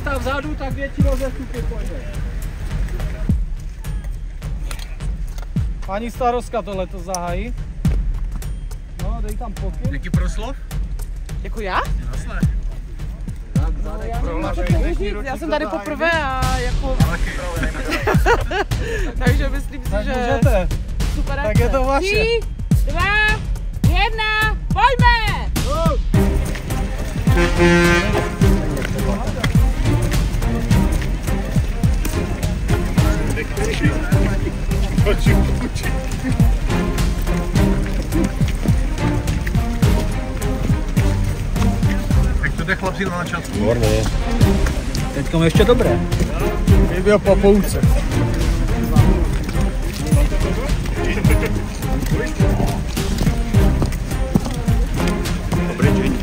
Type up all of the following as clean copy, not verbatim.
stav vzadu, tak větší rozestupy pojde. Pani starostka tohle to zahájí. No, dej tam pokyn. Jaký proslov? Jako já? Jasné. Já jsem tady poprvé a jako... Takže myslím si, že... Můžete. Super. Tak je to vaše. 3, 2, 1, pojďme! Jak to jde chlapci na začátku? Výborně. Teďkom ještě dobré. Mě byl po pouce. Dobrý deň.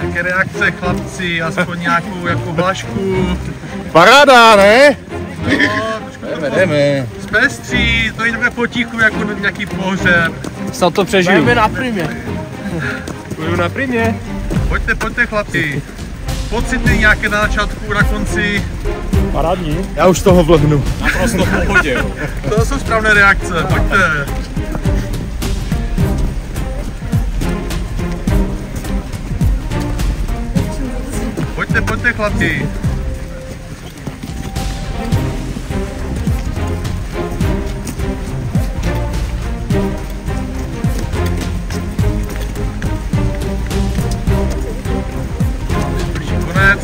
Jaké reakce chlapci, aspoň nějakou jako hlašku? Paráda, ne? No, Jdeme. zpestří, to jde potichu jako nějaký pohřeb. Snad to přežiju. Jdeme na primě. Půjdu na primě. Pojďte chlapci. Pocity nějaké na začátku, na konci. Parádní. Já už toho vlhnu. Naprosto v pohodě. To jsou správné reakce, pojďte. Pojďte chlapci. Konec.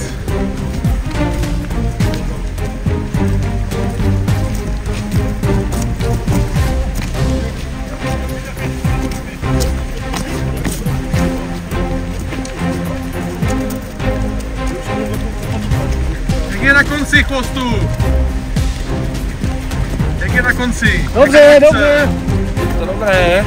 Jak je na konci chvostu? Jak je na konci? Dobře, dobře. To dobré.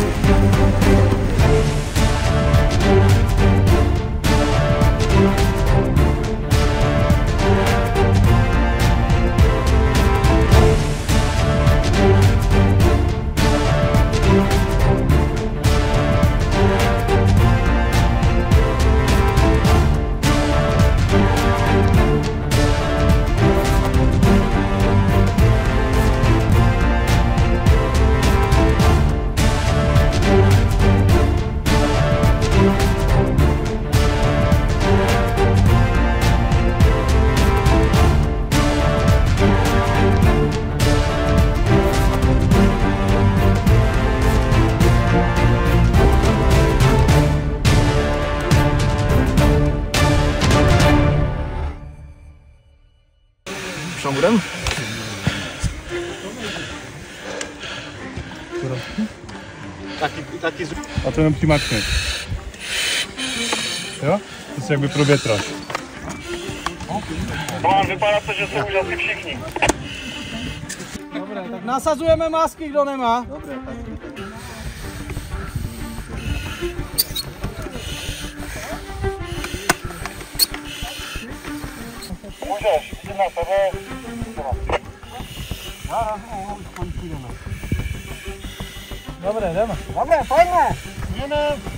Tam budem? Taky a to jenom přimakne. Jo? To se jakby provětrat. Vypadá to, že jsou už asi všichni. Dobré, tak nasazujeme masky, kdo nemá. Dobré, tak. Můžeš, jdi na sebe. Dobré, jdeme. Dobré, pojďme. Jdeme.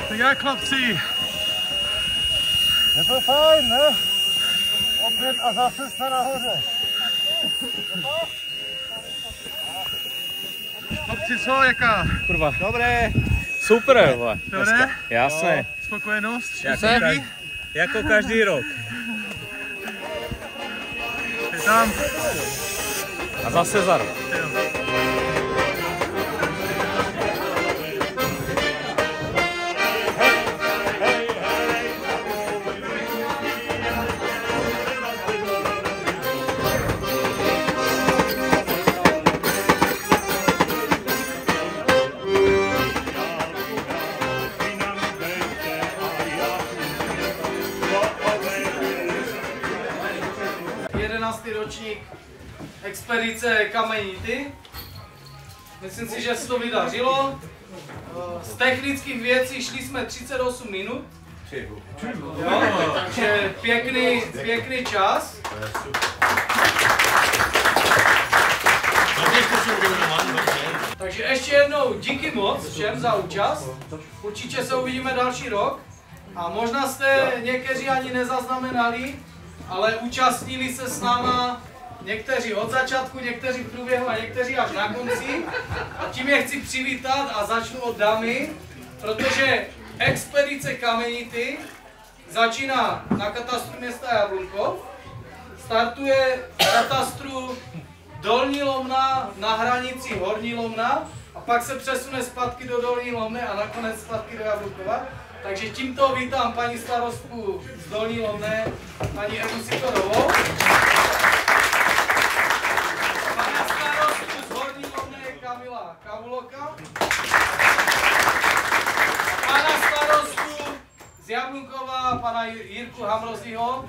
Tak jak chlapci? Je to fajn, ne? Opět a zase jsme nahoře. Chlapci, co, jaká? Kurva. Dobré. Super, vole. Dobré? Jasné. Spokojenost? Jako každý rok. Je tam? A zase za rok. Jo. Ročník expedice Kamenity. Myslím si, že se to vydařilo. Z technických věcí šli jsme 38 minut. Jo, takže pěkný čas. Takže ještě jednou díky moc všem za účast. Určitě se uvidíme další rok. A možná jste někteří ani nezaznamenali, ale účastnili se s náma někteří od začátku, někteří v průběhu a někteří až na konci. A tím je chci přivítat a začnu od dámy, protože expedice Kamenity začíná na katastru města Jablunkov, startuje katastru Dolní Lomna na hranici Horní Lomna a pak se přesune zpátky do Dolní Lomny a nakonec zpátky do Jablunkova. Takže tímto vítám paní starostku z Dolní Lomné, paní Evu Sikorovou. Pana starostku z Horní Lomné Kamila Kavuloka. Pana starostu z Jablunkova, pana Jirku Hamrozyho.